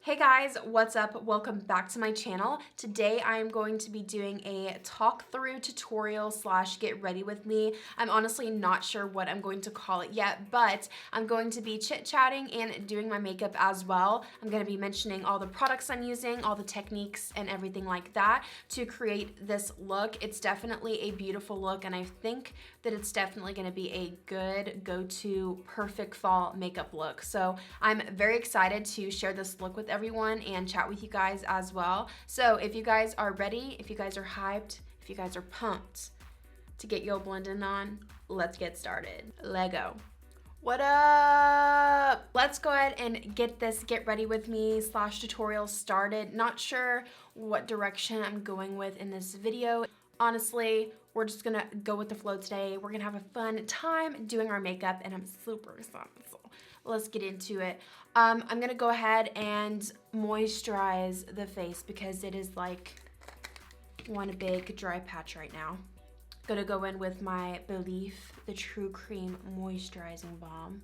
Hey guys, what's up? Welcome back to my channel. Today I am going to be doing a talk through tutorial slash get ready with me. I'm honestly not sure what I'm going to call it yet, but I'm going to be chit-chatting and doing my makeup as well. I'm going to be mentioning all the products I'm using, all the techniques and everything like that to create this look. It's definitely a beautiful look and I think that it's definitely going to be a good go-to perfect fall makeup look. So I'm very excited to share this look with everyone and chat with you guys as well. So if you guys are ready, if you guys are hyped, if you guys are pumped to get your blending on, let's get started. Lego. What up? Let's go ahead and get this get ready with me slash tutorial started. Not sure what direction I'm going with in this video. Honestly, we're just gonna go with the flow today. We're gonna have a fun time doing our makeup and I'm super excited. So let's get into it. I'm gonna go ahead and moisturize the face because it is like one big dry patch right now. Gonna go in with my Belif, the True Cream Moisturizing Balm.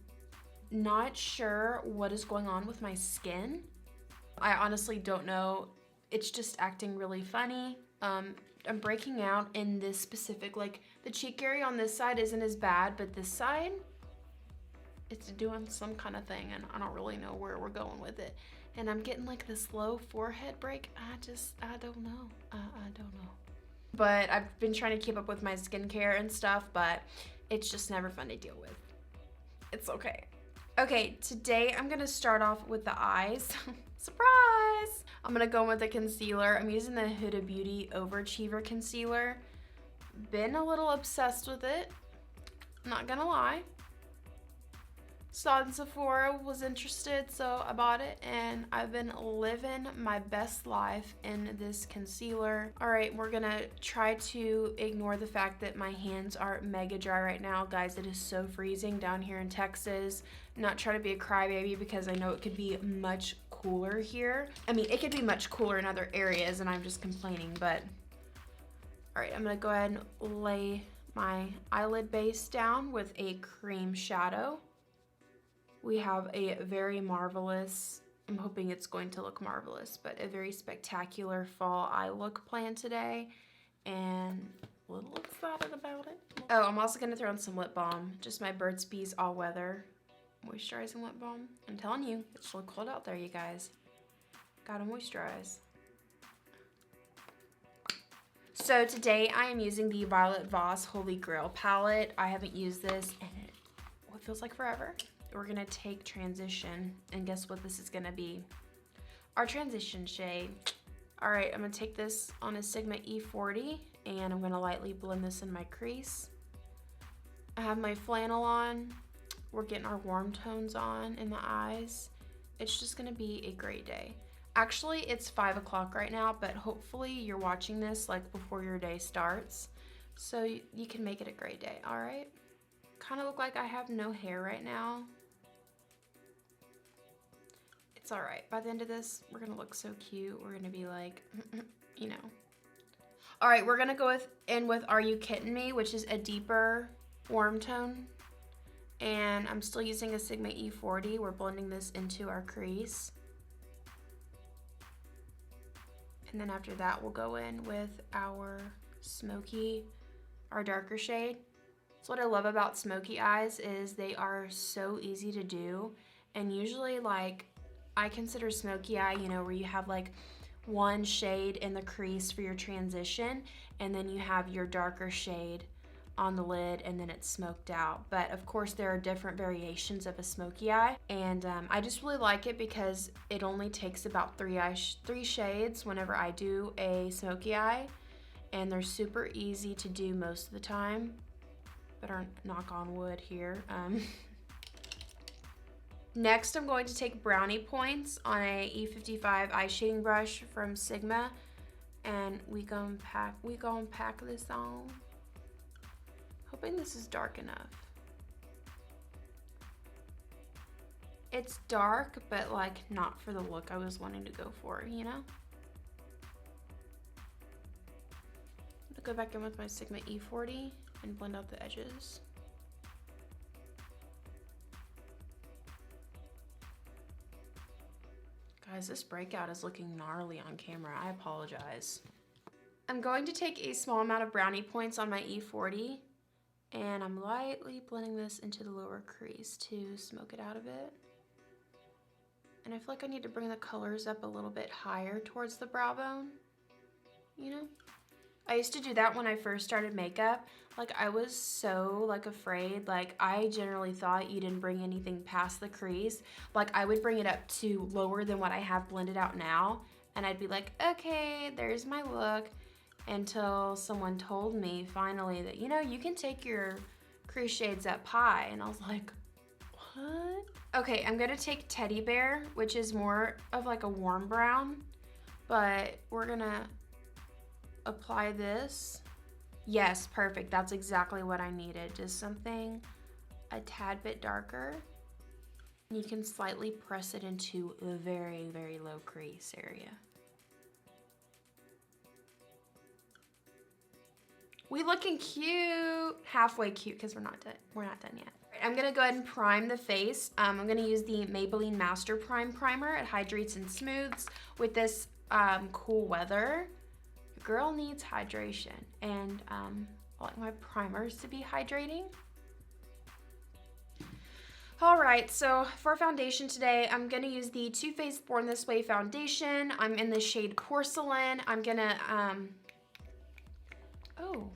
Not sure what is going on with my skin. I honestly don't know. It's just acting really funny. I'm breaking out in this specific, like the cheek area on this side isn't as bad, but this side, it's doing some kind of thing and I don't really know where we're going with it. And I'm getting like this low forehead break. I don't know. I don't know. But I've been trying to keep up with my skincare and stuff, but it's just never fun to deal with. It's okay. Okay, today I'm gonna start off with the eyes. Surprise! I'm gonna go in with a concealer. I'm using the Huda Beauty Overachiever concealer. Been a little obsessed with it, not gonna lie. Saw it in Sephora, was interested, so I bought it and I've been living my best life in this concealer. All right, we're gonna try to ignore the fact that my hands are mega dry right now. Guys, it is so freezing down here in Texas. Not trying to be a crybaby because I know it could be much cooler here. I mean, it could be much cooler in other areas and I'm just complaining, but all right, I'm gonna go ahead and lay my eyelid base down with a cream shadow. We have a very marvelous, I'm hoping it's going to look marvelous, but a very spectacular fall eye look planned today, and a little excited about it. Oh, I'm also gonna throw in some lip balm, just my Burt's Bees All Weather moisturizing lip balm. I'm telling you, it's a little cold out there, you guys. Gotta moisturize. So today I am using the Violet Voss HolyGrail palette. I haven't used this in what feels like forever. We're gonna take transition, and guess what this is gonna be? Our transition shade. All right, I'm gonna take this on a Sigma E40 and I'm gonna lightly blend this in my crease. I have my flannel on. We're getting our warm tones on in the eyes. It's just gonna be a great day. Actually, it's 5 o'clock right now, but hopefully you're watching this like before your day starts, so you can make it a great day, all right? Kind of look like I have no hair right now. It's all right. By the end of this, we're gonna look so cute. We're gonna be like, you know. All right, we're gonna go in with Are You Kidding Me, which is a deeper warm tone. And I'm still using a Sigma E40. We're blending this into our crease. And then after that, we'll go in with our smoky, our darker shade. So what I love about smoky eyes is they are so easy to do. And usually like, I consider smoky eye, you know, where you have like one shade in the crease for your transition and then you have your darker shade on the lid and then it's smoked out. But of course there are different variations of a smoky eye, and I just really like it because it only takes about three shades whenever I do a smoky eye, and they're super easy to do most of the time. Better knock on wood here. Next, I'm going to take brownie points on a E55 eye shading brush from Sigma, and we gonna pack this on. Hoping this is dark enough. It's dark, but like not for the look I was wanting to go for, you know? I'll go back in with my Sigma E40 and blend out the edges. Guys, this breakout is looking gnarly on camera. I apologize. I'm going to take a small amount of brownie points on my E40, and I'm lightly blending this into the lower crease to smoke it out a bit. And I feel like I need to bring the colors up a little bit higher towards the brow bone, you know? I used to do that when I first started makeup. Like, I was so, like, afraid. Like, I generally thought you didn't bring anything past the crease. Like, I would bring it up to lower than what I have blended out now, and I'd be like, okay, there's my look, until someone told me finally that, you know, you can take your crease shades up high, and I was like, what? Okay, I'm gonna take Teddy Bear, which is more of like a warm brown, but we're gonna apply this. Yes, perfect. That's exactly what I needed. Just something a tad bit darker. You can slightly press it into a very, very low crease area. We looking cute. Halfway cute because we're not done. We're not done yet. I'm gonna go ahead and prime the face. I'm gonna use the Maybelline Master Prime Primer. It hydrates and smooths with this cool weather. Girl needs hydration, and I like my primers to be hydrating. All right, so for foundation today, I'm gonna use the Too Faced Born This Way foundation. I'm in the shade Porcelain. I'm gonna, oh,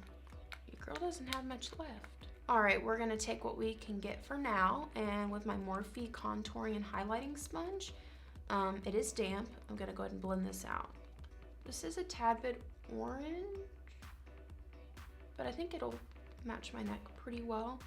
your girl doesn't have much left. All right, we're gonna take what we can get for now, and with my Morphe contouring and highlighting sponge, it is damp. I'm gonna go ahead and blend this out. This is a tad bit orange, but I think it'll match my neck pretty well.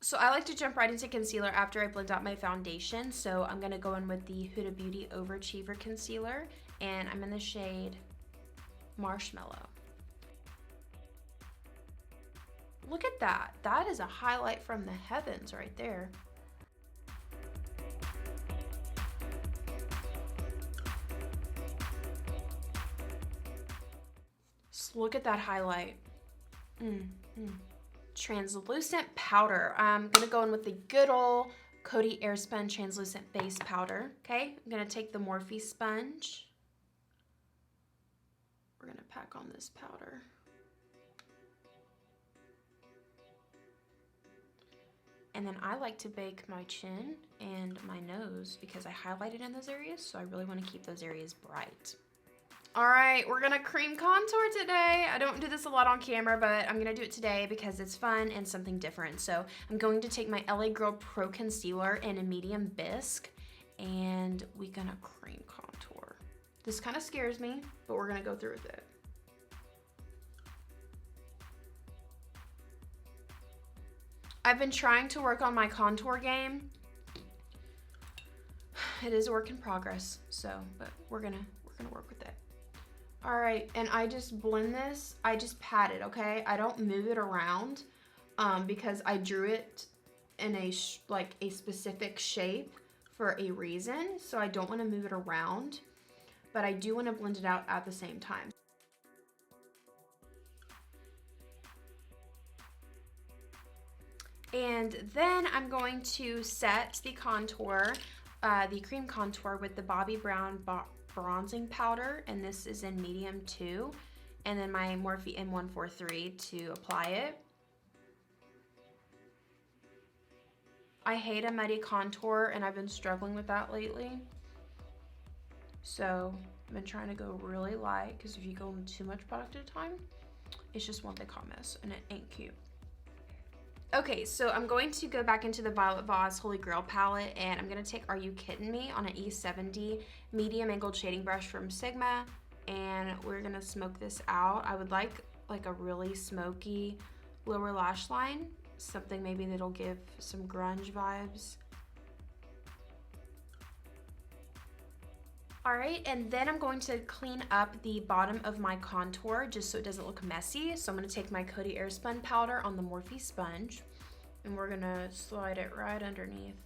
So I like to jump right into concealer after I blend out my foundation. So I'm gonna go in with the Huda Beauty Overachiever Concealer, and I'm in the shade Marshmallow. Look at that. That is a highlight from the heavens right there. Just look at that highlight. Translucent powder. I'm gonna go in with the good old Coty Airspun translucent base powder. Okay, I'm gonna take the Morphe sponge. We're gonna pack on this powder. And then I like to bake my chin and my nose because I highlighted in those areas, so I really want to keep those areas bright. All right, we're gonna cream contour today. I don't do this a lot on camera, but I'm gonna do it today because it's fun and something different. So I'm going to take my LA Girl Pro Concealer in a medium bisque, and we're gonna cream contour. This kind of scares me, but we're gonna go through with it. I've been trying to work on my contour game. It is a work in progress, so, but we're gonna work with it. All right, and I just blend this, I just pat it, okay? I don't move it around because I drew it in a specific shape for a reason, so I don't wanna move it around, but I do wanna blend it out at the same time. And then I'm going to set the contour, the cream contour with the Bobbi Brown bronzing powder, and this is in medium 2, and then my Morphe M143 to apply it. I hate a muddy contour, and I've been struggling with that lately. So I've been trying to go really light, because if you go in too much product at a time, it's just one big hot mess, and it ain't cute. Okay, so I'm going to go back into the Violet Voss HolyGrail palette, and I'm gonna take Are You Kidding Me on an E70 medium angled shading brush from Sigma, and we're gonna smoke this out. I would like a really smoky lower lash line, something maybe that'll give some grunge vibes. All right, and then I'm going to clean up the bottom of my contour just so it doesn't look messy. So I'm gonna take my Coty Airspun powder on the Morphe sponge, and we're gonna slide it right underneath.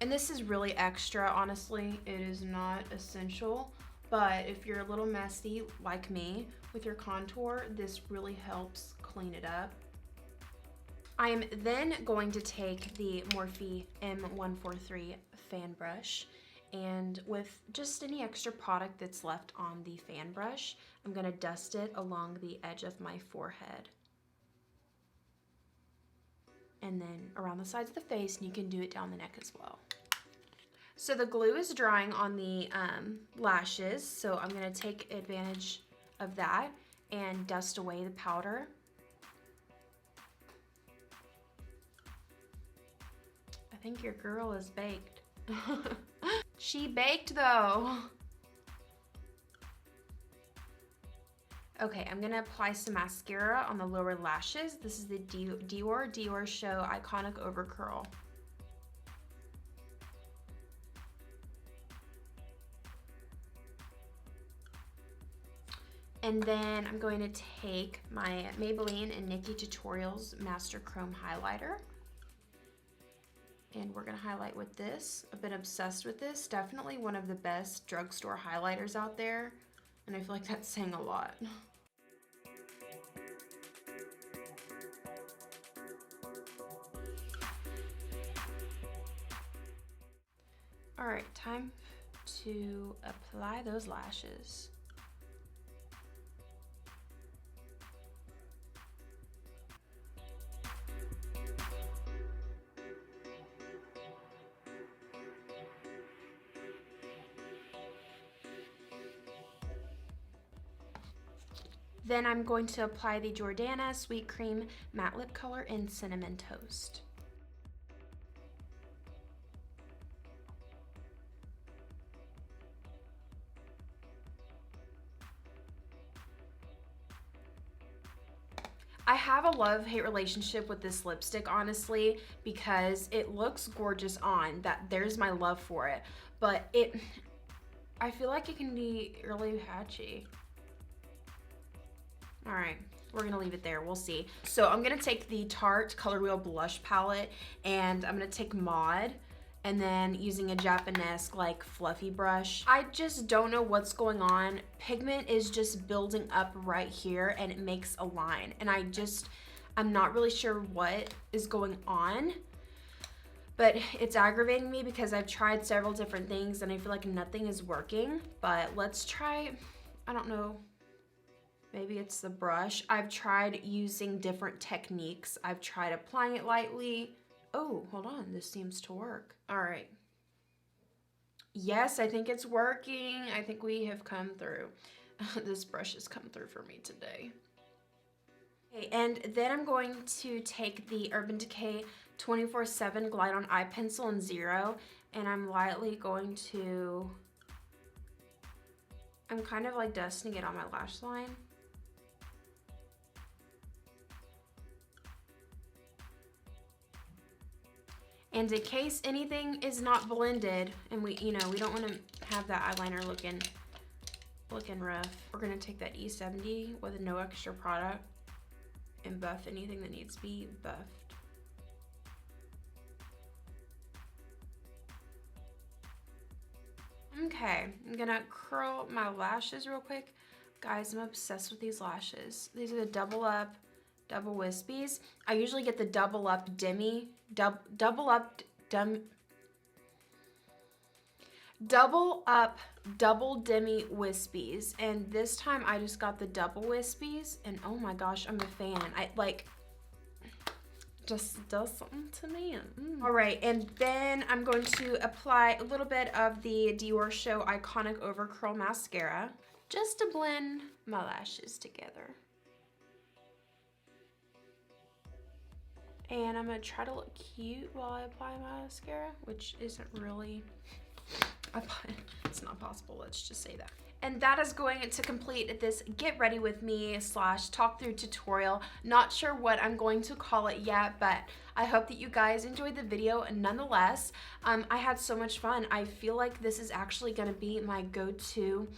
And this is really extra, honestly. It is not essential, but if you're a little messy like me with your contour, this really helps clean it up. I'm then going to take the Morphe M143 fan brush, and with just any extra product that's left on the fan brush, I'm gonna dust it along the edge of my forehead. And then around the sides of the face, and you can do it down the neck as well. So the glue is drying on the lashes, so I'm gonna take advantage of that and dust away the powder. I think your girl is baked. She baked though. Okay, I'm gonna apply some mascara on the lower lashes. This is the Dior Show Iconic Overcurl. And then I'm going to take my Maybelline and Nikkie Tutorials Master Chrome Highlighter. And we're gonna highlight with this. I've been obsessed with this. Definitely one of the best drugstore highlighters out there. And I feel like that's saying a lot. All right, time to apply those lashes. Then I'm going to apply the Jordanna Sweet Cream Matte Lip Color in Cinnamon Toast. I have a love-hate relationship with this lipstick, honestly, because it looks gorgeous on. There's my love for it, but I feel like it can be really patchy. All right, we're gonna leave it there, we'll see. So I'm gonna take the Tarte Color Wheel Blush Palette, and I'm gonna take Mod, and then using a Japanese like fluffy brush. I just don't know what's going on. Pigment is just building up right here and it makes a line. And I'm not really sure what is going on, but it's aggravating me because I've tried several different things and I feel like nothing is working. But let's try, I don't know, maybe it's the brush. I've tried using different techniques. I've tried applying it lightly. Oh, hold on, this seems to work. All right. Yes, I think it's working. I think we have come through. This brush has come through for me today. Okay, and then I'm going to take the Urban Decay 24/7 Glide On Eye Pencil in 0, and I'm lightly going to, I'm kind of like dusting it on my lash line. And in case anything is not blended, and we don't want to have that eyeliner looking rough, we're gonna take that E70 with no extra product and buff anything that needs to be buffed. Okay, I'm gonna curl my lashes real quick. Guys, I'm obsessed with these lashes. These are the Double Up Double Wispies. I usually get the Double Up Demi Wispies, and this time I just got the Double Wispies, and oh my gosh, I'm a fan. I like, just does something to me. All right, and then I'm going to apply a little bit of the Dior Show Iconic Overcurl Mascara just to blend my lashes together. And I'm gonna try to look cute while I apply my mascara, which isn't really, it's not possible, let's just say that. And that is going to complete this get ready with me / talk through tutorial. Not sure what I'm going to call it yet, but I hope that you guys enjoyed the video nonetheless. I had so much fun. I feel like this is actually gonna be my go-to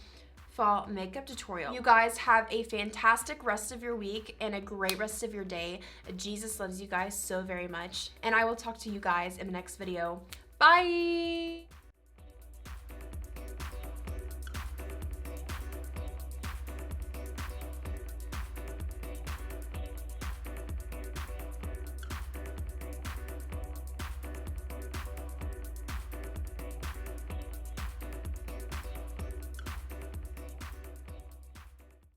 fall makeup tutorial. You guys have a fantastic rest of your week and a great rest of your day. Jesus loves you guys so very much, and I will talk to you guys in the next video. Bye!